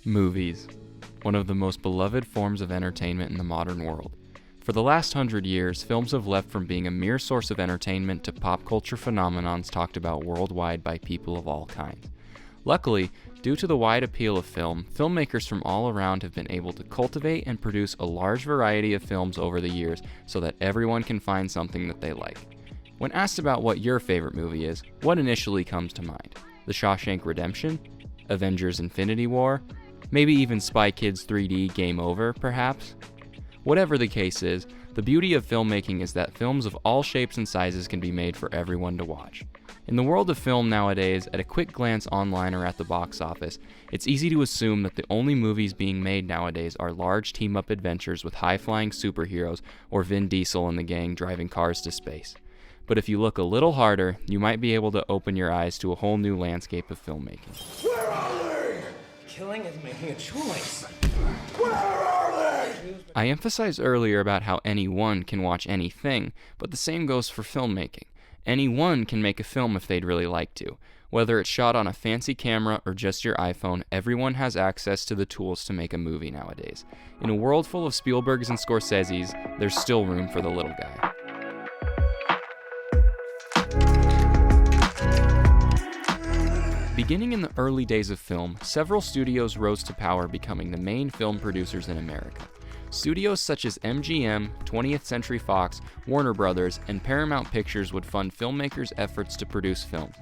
Movies, one of the most beloved forms of entertainment in the modern world. For the last 100 years, films have left from being a mere source of entertainment to pop culture phenomenons talked about worldwide by people of all kinds. Luckily, due to the wide appeal of film, filmmakers from all around have been able to cultivate and produce a large variety of films over the years so that everyone can find something that they like. When asked about what your favorite movie is, what initially comes to mind? The Shawshank Redemption? Avengers Infinity War? Maybe even Spy Kids 3D Game Over, perhaps? Whatever the case is, the beauty of filmmaking is that films of all shapes and sizes can be made for everyone to watch. In the world of film nowadays, at a quick glance online or at the box office, it's easy to assume that the only movies being made nowadays are large team-up adventures with high-flying superheroes or Vin Diesel and the gang driving cars to space. But if you look a little harder, you might be able to open your eyes to a whole new landscape of filmmaking. Where are they? Killing is making a choice. Where are they? I emphasized earlier about how anyone can watch anything, but the same goes for filmmaking. Anyone can make a film if they'd really like to. Whether it's shot on a fancy camera or just your iPhone, everyone has access to the tools to make a movie nowadays. In a world full of Spielbergs and Scorseses, there's still room for the little guy. Beginning in the early days of film, several studios rose to power, becoming the main film producers in America. Studios such as MGM, 20th Century Fox, Warner Brothers, and Paramount Pictures would fund filmmakers' efforts to produce films.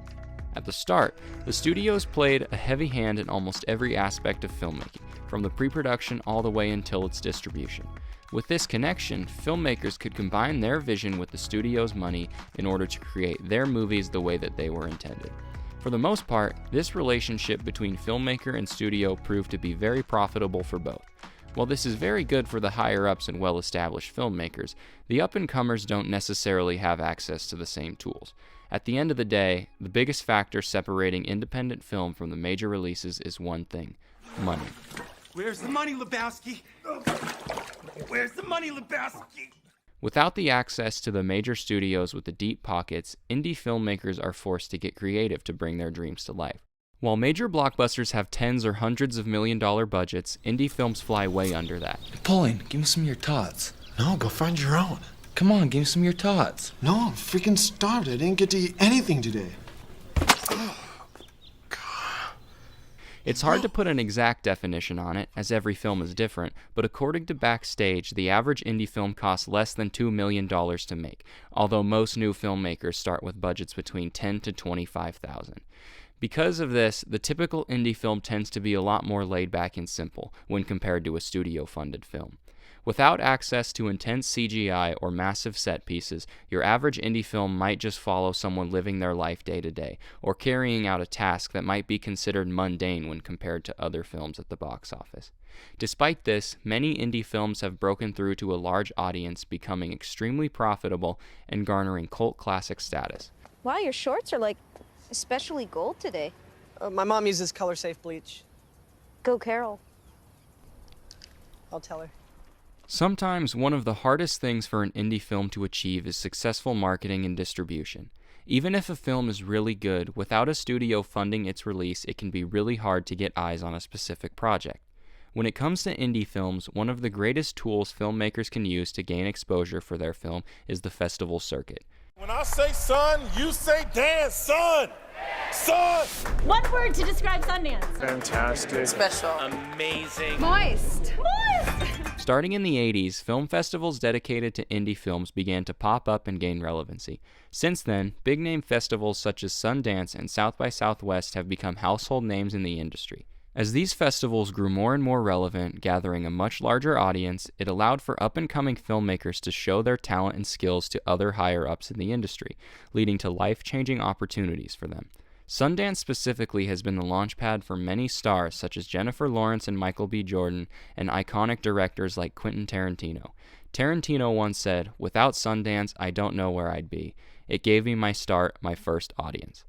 At the start, the studios played a heavy hand in almost every aspect of filmmaking, from the pre-production all the way until its distribution. With this connection, filmmakers could combine their vision with the studio's money in order to create their movies the way that they were intended. For the most part, this relationship between filmmaker and studio proved to be very profitable for both. While this is very good for the higher-ups and well-established filmmakers, the up-and-comers don't necessarily have access to the same tools. At the end of the day, the biggest factor separating independent film from the major releases is one thing: money. Where's the money, Lebowski? Where's the money, Lebowski? Without the access to the major studios with the deep pockets, indie filmmakers are forced to get creative to bring their dreams to life. While major blockbusters have tens or hundreds of million-dollar budgets, indie films fly way under that. Pauline, give me some of your tots. No, go find your own. Come on, give me some of your tots. No, I'm freaking starved. I didn't get to eat anything today. It's hard to put an exact definition on it, as every film is different, but according to Backstage, the average indie film costs less than $2 million to make, although most new filmmakers start with budgets between $10,000 to $25,000. Because of this, the typical indie film tends to be a lot more laid back and simple when compared to a studio-funded film. Without access to intense CGI or massive set pieces, your average indie film might just follow someone living their life day to day, or carrying out a task that might be considered mundane when compared to other films at the box office. Despite this, many indie films have broken through to a large audience, becoming extremely profitable and garnering cult classic status. Wow, your shorts are like especially gold today. My mom uses color-safe bleach. Go Carol. I'll tell her. Sometimes one of the hardest things for an indie film to achieve is successful marketing and distribution. Even if a film is really good, without a studio funding its release, it can be really hard to get eyes on a specific project. When it comes to indie films, one of the greatest tools filmmakers can use to gain exposure for their film is the festival circuit. When I say sun, you say dance, son! Son! One word to describe Sundance. Fantastic. Special. Amazing. Moist. Starting in the 80s, film festivals dedicated to indie films began to pop up and gain relevancy. Since then, big-name festivals such as Sundance and South by Southwest have become household names in the industry. As these festivals grew more and more relevant, gathering a much larger audience, it allowed for up-and-coming filmmakers to show their talent and skills to other higher-ups in the industry, leading to life-changing opportunities for them. Sundance specifically has been the launchpad for many stars such as Jennifer Lawrence and Michael B. Jordan, and iconic directors like Quentin Tarantino. Tarantino once said, "Without Sundance, I don't know where I'd be. It gave me my start, my first audience."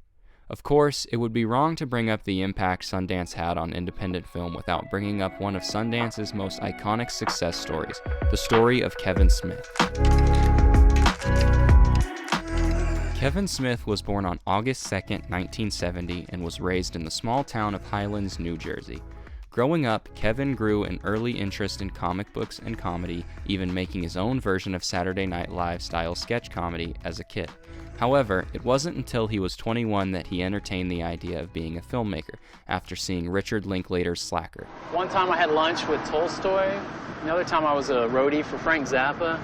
Of course, it would be wrong to bring up the impact Sundance had on independent film without bringing up one of Sundance's most iconic success stories, the story of Kevin Smith. Kevin Smith was born on August 2, 1970, and was raised in the small town of Highlands, New Jersey. Growing up, Kevin grew an early interest in comic books and comedy, even making his own version of Saturday Night Live style sketch comedy as a kid. However, it wasn't until he was 21 that he entertained the idea of being a filmmaker, after seeing Richard Linklater's Slacker. One time I had lunch with Tolstoy. Another time I was a roadie for Frank Zappa.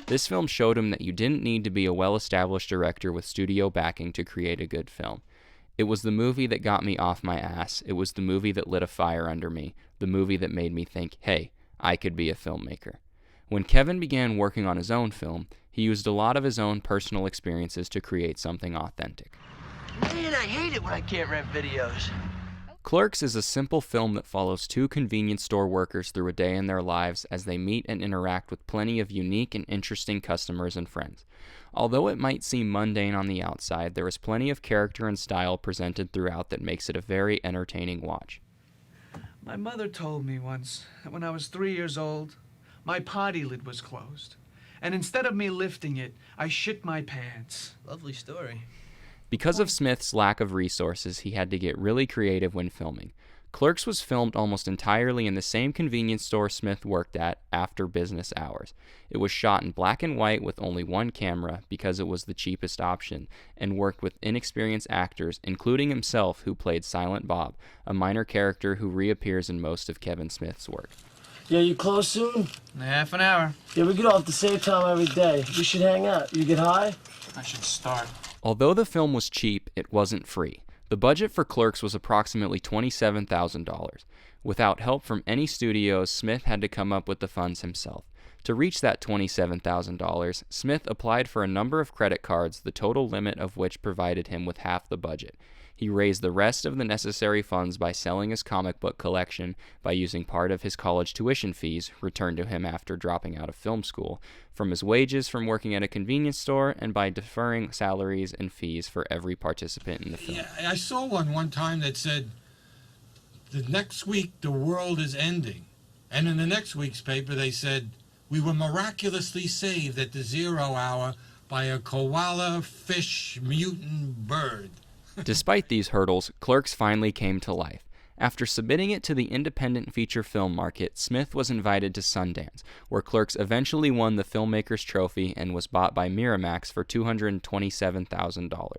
This film showed him that you didn't need to be a well-established director with studio backing to create a good film. It was the movie that got me off my ass. It was the movie that lit a fire under me. The movie that made me think, hey, I could be a filmmaker. When Kevin began working on his own film, he used a lot of his own personal experiences to create something authentic. Man, I hate it when I can't rent videos. Clerks is a simple film that follows two convenience store workers through a day in their lives as they meet and interact with plenty of unique and interesting customers and friends. Although it might seem mundane on the outside, there is plenty of character and style presented throughout that makes it a very entertaining watch. My mother told me once that when I was 3 years old, my potty lid was closed. And instead of me lifting it, I shit my pants. Lovely story. Because of Smith's lack of resources, he had to get really creative when filming. Clerks was filmed almost entirely in the same convenience store Smith worked at after business hours. It was shot in black and white with only one camera because it was the cheapest option, and worked with inexperienced actors, including himself, who played Silent Bob, a minor character who reappears in most of Kevin Smith's work. Yeah, you close soon? Half an hour. Yeah, we get off the same time every day. We should hang out. You get high? I should start. Although the film was cheap, it wasn't free. The budget for Clerks was approximately $27,000. Without help from any studios, Smith had to come up with the funds himself. To reach that $27,000, Smith applied for a number of credit cards, the total limit of which provided him with half the budget. He raised the rest of the necessary funds by selling his comic book collection, by using part of his college tuition fees, returned to him after dropping out of film school, from his wages from working at a convenience store, and by deferring salaries and fees for every participant in the film. Yeah, I saw one time that said, the next week the world is ending. And in the next week's paper they said, we were miraculously saved at the 0 hour by a koala fish mutant bird. Despite these hurdles, Clerks finally came to life. After submitting it to the independent feature film market, Smith was invited to Sundance, where Clerks eventually won the Filmmakers Trophy and was bought by Miramax for $227,000.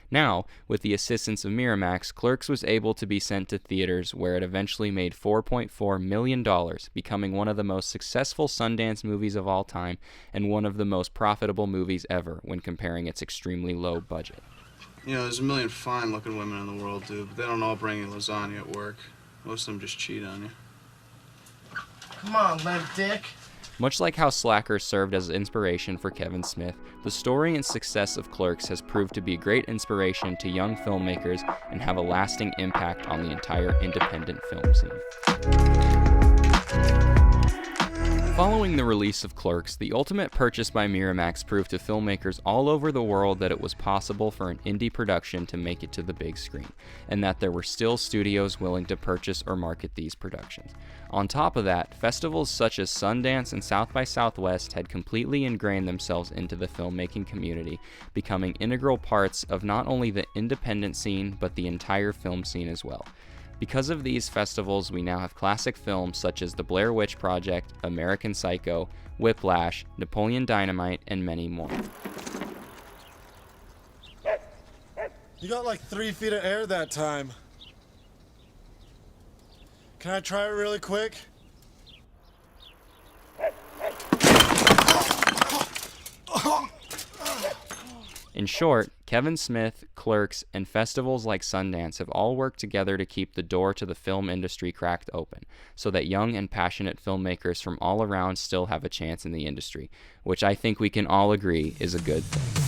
Now, with the assistance of Miramax, Clerks was able to be sent to theaters, where it eventually made $4.4 million, becoming one of the most successful Sundance movies of all time and one of the most profitable movies ever when comparing its extremely low budget. You know, there's a million fine-looking women in the world, dude, but they don't all bring you lasagna at work. Most of them just cheat on you. Come on, limp dick. Much like how Slacker served as inspiration for Kevin Smith, the story and success of Clerks has proved to be a great inspiration to young filmmakers and have a lasting impact on the entire independent film scene. Following the release of Clerks, the ultimate purchase by Miramax proved to filmmakers all over the world that it was possible for an indie production to make it to the big screen, and that there were still studios willing to purchase or market these productions. On top of that, festivals such as Sundance and South by Southwest had completely ingrained themselves into the filmmaking community, becoming integral parts of not only the independent scene, but the entire film scene as well. Because of these festivals, we now have classic films such as The Blair Witch Project, American Psycho, Whiplash, Napoleon Dynamite, and many more. You got like 3 feet of air that time. Can I try it really quick? In short, Kevin Smith, Clerks, and festivals like Sundance have all worked together to keep the door to the film industry cracked open, so that young and passionate filmmakers from all around still have a chance in the industry, which I think we can all agree is a good thing.